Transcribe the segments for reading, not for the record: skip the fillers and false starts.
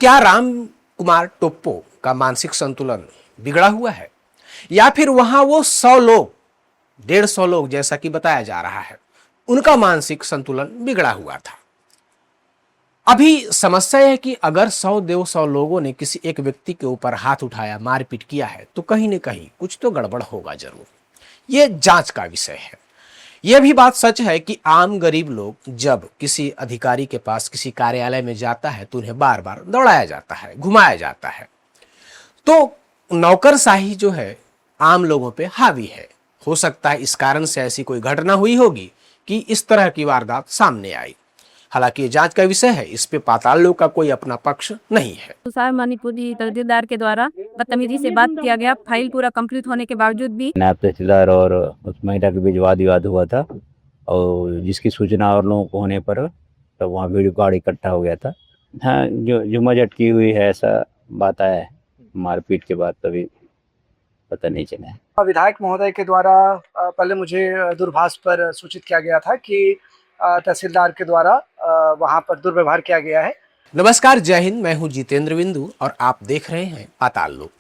क्या राम कुमार टोप्पो का मानसिक संतुलन बिगड़ा हुआ है, या फिर वहां वो 100 लोग 150 लोग जैसा कि बताया जा रहा है उनका मानसिक संतुलन बिगड़ा हुआ था। अभी समस्या है कि अगर 100 लोगों ने किसी एक व्यक्ति के ऊपर हाथ उठाया, मारपीट किया है, तो कहीं न कहीं कुछ तो गड़बड़ होगा जरूर। यह जांच का विषय है। यह भी बात सच है कि आम गरीब लोग जब किसी अधिकारी के पास, किसी कार्यालय में जाता है तो उन्हें बार बार दौड़ाया जाता है, घुमाया जाता है। तो नौकरशाही जो है आम लोगों पे हावी है। हो सकता है इस कारण से ऐसी कोई घटना हुई होगी कि इस तरह की वारदात सामने आई। हालांकि ये जांच का विषय है, इस पे पाताल लोक का कोई अपना पक्ष नहीं है। तुषार मणिपुरी तहसीलदार के द्वारा बदतमीजी से बात किया गया। फाइल पूरा कंप्लीट होने के बावजूद भी नायब तहसीलदार और उस महिला के बीच वाद विवाद हुआ था, और जिसकी सूचना और लोगों को होने पर तो वहाँ भीड़ भाड़ इकट्ठा हो गया था। हाँ, जो मजट की हुई है ऐसा बात आया है। मारपीट के बाद तभी पता नहीं चला है। विधायक महोदय के द्वारा पहले मुझे दूरभाष पर सूचित किया गया था कि तहसीलदार के द्वारा वहां पर दुर्व्यवहार किया गया है। नमस्कार, जय हिंद। मैं हूं जितेंद्र बिंदु और आप देख रहे हैं पाताल लोक।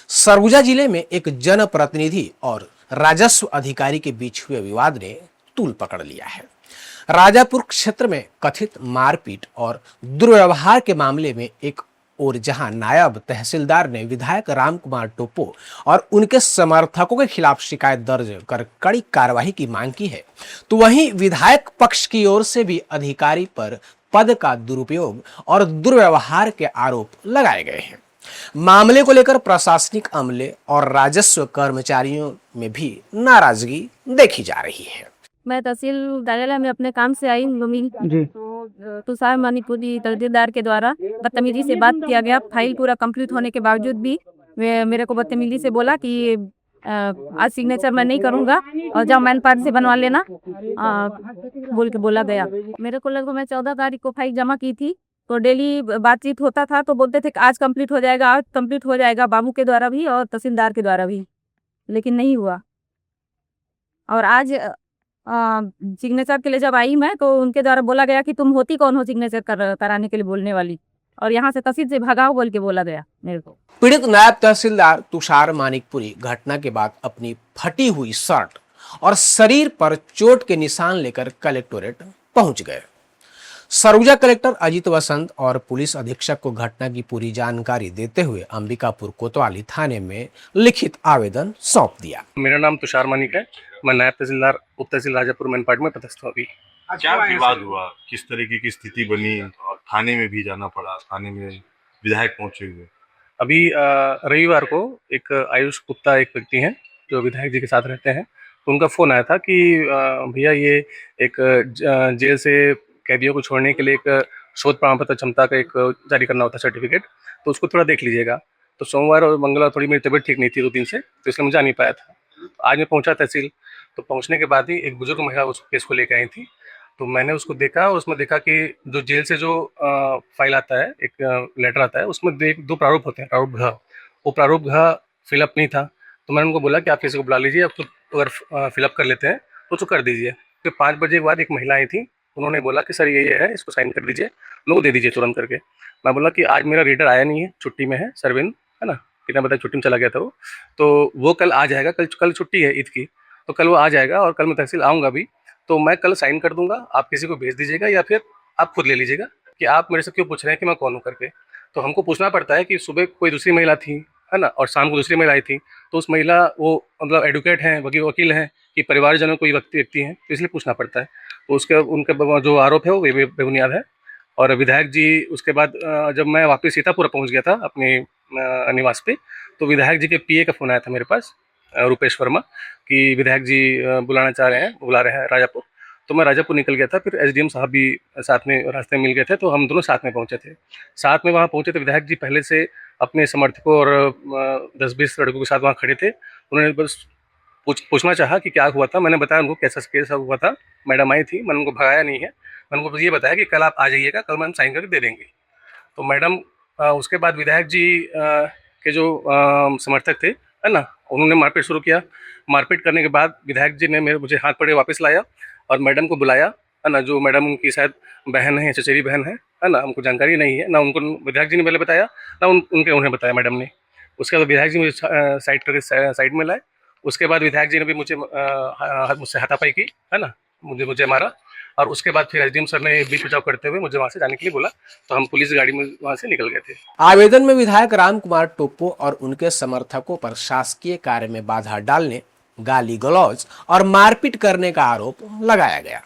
सरगुजा जिले में एक जनप्रतिनिधि और राजस्व अधिकारी के बीच हुए विवाद ने तूल पकड़ लिया है। राजापुर क्षेत्र में कथित मारपीट और दुर्व्यवहार के मामले में एक और जहां नायब तहसीलदार ने विधायक राम कुमार टोप्पो और उनके समर्थकों के खिलाफ शिकायत दर्ज कर कड़ी कार्रवाई की मांग की है, तो वहीं विधायक पक्ष की ओर से भी अधिकारी पर पद का दुरुपयोग और दुर्व्यवहार के आरोप लगाए गए हैं। मामले को लेकर प्रशासनिक अमले और राजस्व कर्मचारियों में भी नाराजगी देखी जा रही है। मैं तहसील कार्यालय में अपने काम से आई जी। तो तुषार मणिपुरी तहसीलदार के द्वारा बदतमीजी से बात किया गया। फाइल पूरा कंप्लीट होने के बावजूद भी मेरे को बदतमीजी से बोला कि आज सिग्नेचर मैं नहीं करूंगा और जाओ मैन पार्ट से बनवा लेना, बोल के बोला गया। मेरे को लगभग मैं 14 तारीख को फाइल जमा की थी, तो डेली बातचीत होता था, तो बोलते थे कि आज कंप्लीट हो जाएगा, आज कंप्लीट हो जाएगा, बाबू के द्वारा भी और तहसीलदार के द्वारा भी, लेकिन नहीं हुआ। और आज सिग्नेचर के लिए जब आई मैं, तो उनके द्वारा बोला गया कि तुम होती कौन हो सिग्नेचर कराने के लिए बोलने वाली, और यहाँ से तहसील से भगाओ बोल के बोला गया मेरे को। पीड़ित नायब तहसीलदार तुषार मानिकपुरी घटना के बाद अपनी फटी हुई शर्ट और शरीर पर चोट के निशान लेकर कलेक्टोरेट पहुंच गए। सरगुजा कलेक्टर अजीत वसंत और पुलिस अधीक्षक को घटना की पूरी जानकारी देते हुए अंबिकापुर कोतवाली थाने में लिखित आवेदन सौंप दिया। मेरा नाम तुषार मानिक है। मैं नायब तहसीलदार उप तहसील राजापुर मैनपाट में पदस्थ हूँ। अभी क्या विवाद हुआ, किस तरीके की स्थिति बनी और थाने में भी जाना पड़ा, थाने में विधायक पहुंचे हुए? अभी रविवार को एक आयुष गुप्ता एक व्यक्ति हैं जो विधायक जी के साथ रहते हैं, तो उनका फ़ोन आया था कि भैया ये एक जेल से कैदियों को छोड़ने के लिए एक शोध प्रमाण पत्र क्षमता का एक जारी करना होता है सर्टिफिकेट, तो उसको थोड़ा देख लीजिएगा। तो सोमवार और मंगलवार थोड़ी मेरी तबीयत ठीक नहीं थी 2 दिन से, तो इसलिए मैं जा नहीं पाया था। आज मैं पहुंचा तहसील, तो पहुंचने के बाद ही एक बुजुर्ग महिला उस केस को लेकर आई थी, तो मैंने उसको देखा और उसमें देखा कि जो जेल से जो फाइल आता है, एक लेटर आता है, उसमें 2 प्रारूप होते हैं, प्रारूप घ। वो प्रारूप घ फिलअप नहीं था, तो मैंने उनको बोला कि आप किसी को बुला लीजिए, आप तो अगर फिलअप कर लेते हैं तो उसको कर दीजिए। फिर 5 बजे के बाद एक महिला आई थी, उन्होंने बोला कि सर ये है, इसको साइन कर दीजिए, लोग दे दीजिए तुरंत करके। मैं बोला कि आज मेरा रीडर आया नहीं है, छुट्टी में है, सरविंद है ना, कितना पता छुट्टी में चला गया था वो, तो वो कल आ जाएगा। कल छुट्टी है ईद की, तो कल वो आ जाएगा और कल मैं तहसील आऊँगा भी, तो मैं कल साइन कर दूंगा, आप किसी को भेज दीजिएगा या फिर आप खुद ले लीजिएगा कि आप मेरे से क्यों पूछ रहे हैं कि मैं कौन हूँ करके। तो हमको पूछना पड़ता है कि सुबह कोई दूसरी महिला थी है ना, और शाम को दूसरी महिला आई थी, तो उस महिला वो मतलब एडवोकेट हैं, वकील हैं कि परिवारजनों कोई व्यक्ति हैं, तो इसलिए पूछना पड़ता है। तो उनके जो आरोप है वो बेबुनियाद है। और विधायक जी उसके बाद जब मैं वापस सीतापुर पहुँच गया था अपने निवास पे, तो विधायक जी के पीए का फ़ोन आया था मेरे पास, रुपेश वर्मा, कि विधायक जी बुला रहे हैं राजापुर। तो मैं राजापुर निकल गया था, फिर एसडीएम साहब भी साथ में रास्ते में मिल गए थे, तो हम दोनों साथ में पहुंचे थे। साथ में वहाँ पहुंचे तो विधायक जी पहले से अपने समर्थकों और 10-20 लड़कों के साथ वहाँ खड़े थे। उन्होंने बस पूछना चाहा कि क्या हुआ था। मैंने बताया उनको कैसा हुआ था। मैडम आई थी, मैंने उनको भगाया नहीं है, मैंने उनको ये बताया कि कल आप आ जाइएगा, कल मैम साइन करके दे देंगे। तो मैडम उसके बाद विधायक जी के जो समर्थक थे है ना, उन्होंने मारपीट शुरू किया। मारपीट करने के बाद विधायक जी ने मुझे हाथ पकड़े वापस लाया और मैडम को बुलाया है ना, जो मैडम उनकी शायद बहन है, चचेरी बहन है है ना, हमको जानकारी नहीं है, ना उनको विधायक जी ने पहले बताया, ना उन्हें बताया मैडम ने। उसके बाद विधायक जी मुझे साइड करके साइड में लाए। उसके बाद विधायक जी ने भी मुझसे हाथापाई की, है ना, मुझे मारा। और उसके बाद फिर एसडीएम सर ने बीच बचाव करते हुए मुझे वहाँ से जाने के लिए बोला, तो हम पुलिस गाड़ी में वहाँ से निकल गए थे। आवेदन में विधायक राम कुमार टोप्पो और उनके समर्थकों पर शासकीय कार्य में बाधा डालने, गाली गलौज और मारपीट करने का आरोप लगाया गया।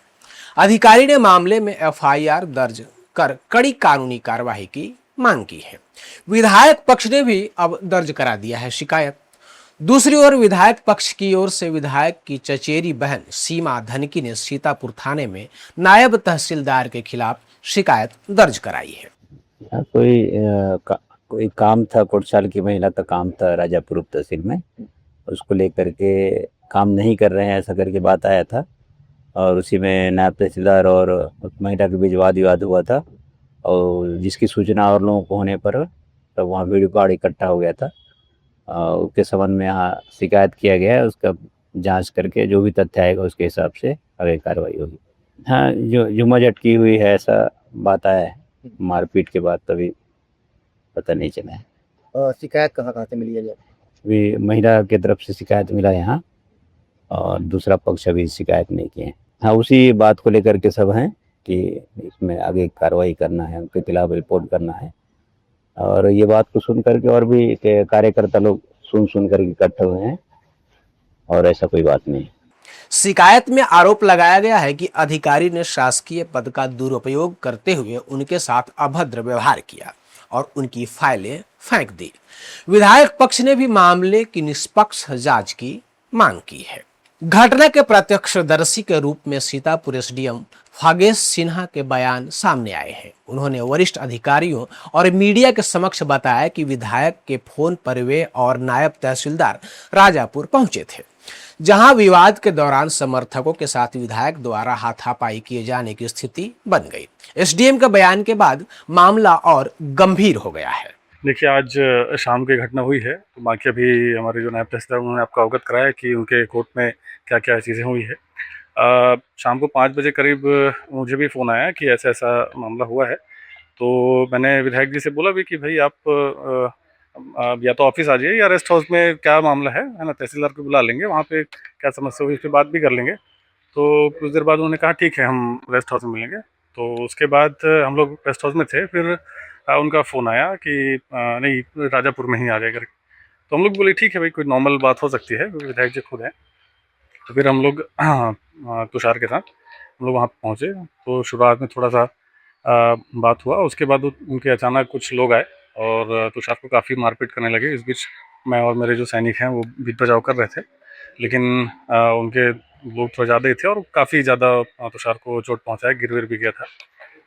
अधिकारी ने मामले में एफआईआर दर्ज कर कड़ी कानूनी कार्रवाई की मांग की है। विधायक पक्ष ने भी अब दर्ज करा दिया है शिकायत। दूसरी ओर विधायक पक्ष की ओर से विधायक की चचेरी बहन सीमा धनकी ने सीतापुर थाने में नायब तहसीलदार के खिलाफ शिकायत दर्ज कराई है। कोई काम था, कोटसाल की महिला का काम था राजापुर उप तहसील में, उसको लेकर के काम नहीं कर रहे हैं ऐसा करके बात आया था। और उसी में नायब तहसीलदार और उस महिला के बीच वाद विवाद हुआ था, और जिसकी सूचना और लोगों को होने पर तब वहाँ भीड़ भाड़ इकट्ठा हो गया था। उसके संबंध में यहाँ शिकायत किया गया है। उसका जांच करके जो भी तथ्य आएगा उसके हिसाब से आगे कार्रवाई होगी। हाँ, जो मजट की हुई है ऐसा बात आया है। मारपीट के बाद तभी पता नहीं चला है। शिकायत कहाँ से मिली है? अभी महिला की तरफ से शिकायत मिला यहाँ, और दूसरा पक्ष अभी शिकायत नहीं किए हैं। हाँ, उसी बात को लेकर के सब हैं कि इसमें आगे कार्रवाई करना है, उनके खिलाफ रिपोर्ट करना है। और ये बात को सुन करके और भी कार्यकर्ता लोग सुन करके इकट्ठे हुए हैं, और ऐसा कोई बात नहीं। शिकायत में आरोप लगाया गया है कि अधिकारी ने शासकीय पद का दुरुपयोग करते हुए उनके साथ अभद्र व्यवहार किया और उनकी फाइलें फेंक दी। विधायक पक्ष ने भी मामले की निष्पक्ष जांच की मांग की है। घटना के प्रत्यक्षदर्शी के रूप में सीतापुर एसडीएम फागेश सिन्हा के बयान सामने आए हैं। उन्होंने वरिष्ठ अधिकारियों और मीडिया के समक्ष बताया कि विधायक के फोन पर वे और नायब तहसीलदार राजापुर पहुंचे थे, जहां विवाद के दौरान समर्थकों के साथ विधायक द्वारा हाथापाई किए जाने की स्थिति बन गई। एसडीएम के बयान के बाद मामला और गंभीर हो गया है। देखिए, आज शाम की घटना हुई है, तो बाकी अभी हमारे जो नायब तहसीलदार उन्होंने आपको अवगत कराया कि उनके कोर्ट में क्या क्या चीज़ें हुई है। शाम को 5 बजे करीब मुझे भी फ़ोन आया कि ऐसा ऐसा मामला हुआ है। तो मैंने विधायक जी से बोला भी कि भाई आप या तो ऑफिस आ जाइए या रेस्ट हाउस में क्या मामला है ना, तहसीलदार को बुला लेंगे, वहाँ पे क्या समस्या हुई इस पर बात भी कर लेंगे। तो कुछ देर बाद उन्होंने कहा ठीक है, हम रेस्ट हाउस में मिलेंगे। तो उसके बाद हम लोग रेस्ट हाउस में थे, फिर उनका फ़ोन आया कि नहीं, राजापुर में ही आ जाए करके। तो हम लोग बोले ठीक है भाई, कोई नॉर्मल बात हो सकती है, क्योंकि विधायक जी खुद हैं। तो फिर हम लोग तुषार के साथ हम लोग वहाँ पहुँचे। तो शुरुआत में थोड़ा सा बात हुआ, उसके बाद उनके अचानक कुछ लोग आए और तुषार को काफ़ी मारपीट करने लगे। इस बीच मैं और मेरे जो सैनिक हैं वो बीच बचाव कर रहे थे, लेकिन उनके लोग थोड़ा ज़्यादा ही थे और काफ़ी ज़्यादा तुषार को चोट पहुँचाया, गिर विर भी गया था।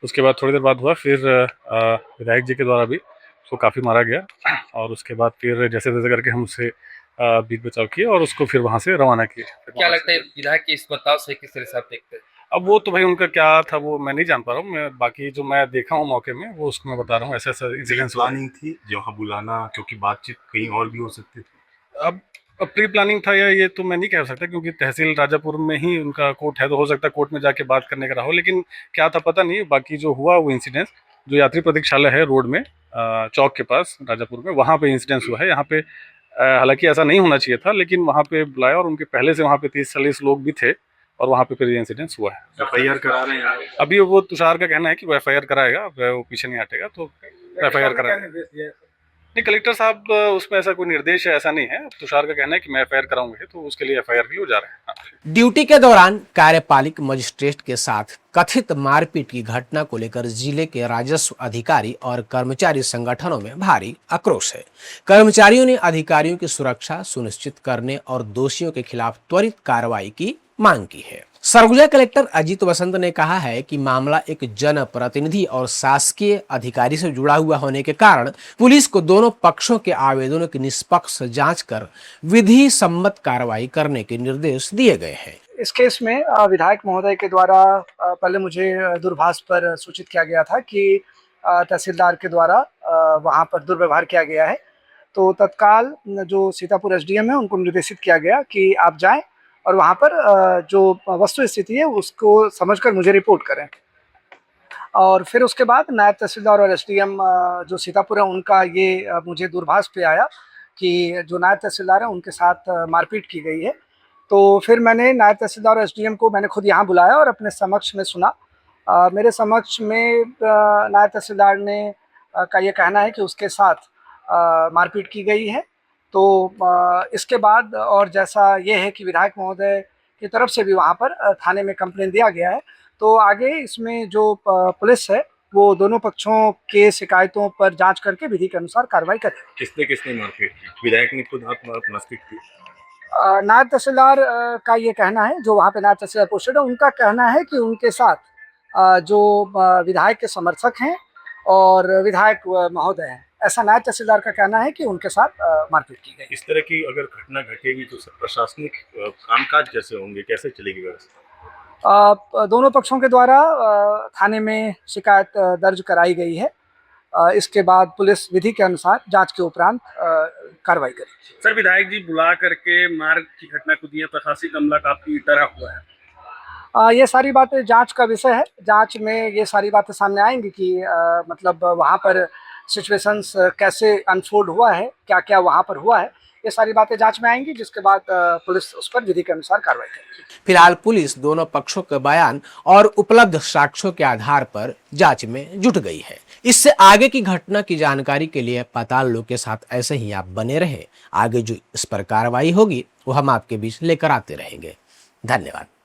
उसके बाद थोड़ी देर बाद हुआ, फिर विधायक जी के द्वारा भी उसको काफ़ी मारा गया, और उसके बाद फिर जैसे तैसे करके हम उससे बीच बचाव किए और उसको फिर वहाँ से रवाना किए। क्या लगता है विधायक के इस बर्ताव से किस तरह से आप देखते हैं? अब वो तो भाई उनका क्या था वो मैं नहीं जान पा रहा हूँ। मैं बाकी जो मैं देखा हूँ मौके में वो उसको मैं बता रहा हूँ। ऐसा ऐसा इंसिडेंस प्लानिंग थी जहाँ बुलाना, क्योंकि बातचीत कहीं और भी हो सकती थी। अब प्री प्लानिंग था या ये तो मैं नहीं कह सकता, क्योंकि तहसील राजापुर में ही उनका कोर्ट है, तो हो सकता है कोर्ट में जाके बात करने का रहा हो, लेकिन क्या था पता नहीं। बाकी जो हुआ वो इंसिडेंस जो यात्री प्रतीक्षालय है रोड में चौक के पास राजापुर में, वहाँ पे इंसिडेंस हुआ है। यहाँ पे हालांकि ऐसा नहीं होना चाहिए था, लेकिन वहाँ पे बुलाया और उनके पहले से वहाँ पे 30-40 लोग भी थे, और वहाँ पे फिर ये इंसिडेंस हुआ है। FIR करा रहे हैं अभी वो तुषार का कहना है कि वो FIR कराएगा, वो पीछे नहीं हटेगा, तो FIR कराएगा। नहीं, कलेक्टर साहब उसमें ऐसा कोई निर्देश है ऐसा नहीं है। तुषार का कहना है कि मैं FIR कराऊंगा, तो उसके लिए FIR के लिए जा रहे हैं। ड्यूटी के दौरान कार्यपालिक मजिस्ट्रेट के साथ कथित मारपीट की घटना को लेकर जिले के राजस्व अधिकारी और कर्मचारी संगठनों में भारी आक्रोश है। कर्मचारियों ने अधिकारियों की सुरक्षा सुनिश्चित करने और दोषियों के खिलाफ त्वरित कार्रवाई की मांग की है। सरगुजा कलेक्टर अजीत वसंत ने कहा है कि मामला एक जनप्रतिनिधि और शासकीय अधिकारी से जुड़ा हुआ होने के कारण पुलिस को दोनों पक्षों के आवेदनों की निष्पक्ष जांच कर विधि सम्मत कार्रवाई करने के निर्देश दिए गए हैं। इस केस में विधायक महोदय के द्वारा पहले मुझे दूरभाष पर सूचित किया गया था कि तहसीलदार के द्वारा वहां पर दुर्व्यवहार किया गया है। तो तत्काल जो सीतापुर एसडीएम है उनको निर्देशित किया गया कि आप जाएं और वहां पर जो वस्तु स्थिति है उसको समझकर मुझे रिपोर्ट करें। और फिर उसके बाद नायब तहसीलदार और एसडीएम जो सीतापुर है उनका ये मुझे दूरभाष पे आया कि जो नायब तहसीलदार है उनके साथ मारपीट की गई है। तो फिर मैंने नायब तहसीलदार और एसडीएम को मैंने खुद यहाँ बुलाया और अपने समक्ष में सुना। मेरे समक्ष में नायब तहसीलदार ने का ये कहना है कि उसके साथ मारपीट की गई है। तो इसके बाद और जैसा ये है कि विधायक महोदय की तरफ से भी वहाँ पर थाने में कंप्लेंट दिया गया है। तो आगे इसमें जो पुलिस है वो दोनों पक्षों के शिकायतों पर जांच करके विधि के अनुसार कार्रवाई करे। किसने मारपीट की? विधायक ने खुद आत्महत्या की? नायब तहसीलदार का ये कहना है, जो वहाँ पे नायब तहसीलदार पोस्टेड है, उनका कहना है कि उनके साथ जो विधायक के समर्थक हैं और विधायक महोदय हैं, ऐसा नायब तहसीलदार का कहना है कि उनके साथ मारपीट की गई। इस तरह की अगर घटना घटेगी तो प्रशासनिक कामकाज कैसे होंगे, कैसे चलेगी व्यवस्था? दोनों पक्षों के द्वारा थाने में शिकायत दर्ज कराई गई है। इसके बाद पुलिस विधि के अनुसार जांच के उपरांत कार्रवाई करेगी। सर, विधायक जी बुला करके मार की घटना को दिया, प्रशासनिक अमला काफी डरा हुआ है। ये सारी बातें जांच का विषय है। जांच में ये सारी बातें सामने आएंगी कि मतलब वहाँ पर सिचुएशंस कैसे अनफोल्ड हुआ है, क्या क्या वहाँ पर हुआ है, ये सारी बातें जांच में आएंगी, जिसके बाद पुलिस उस पर विधि के अनुसार कार्रवाई करेगी। फिलहाल पुलिस दोनों पक्षों के बयान और उपलब्ध साक्ष्यों के आधार पर जांच में जुट गई है। इससे आगे की घटना की जानकारी के लिए पाताल लोक के साथ ऐसे ही आप बने रहे। आगे जो इस पर कार्रवाई होगी वो हम आपके बीच लेकर आते रहेंगे। धन्यवाद।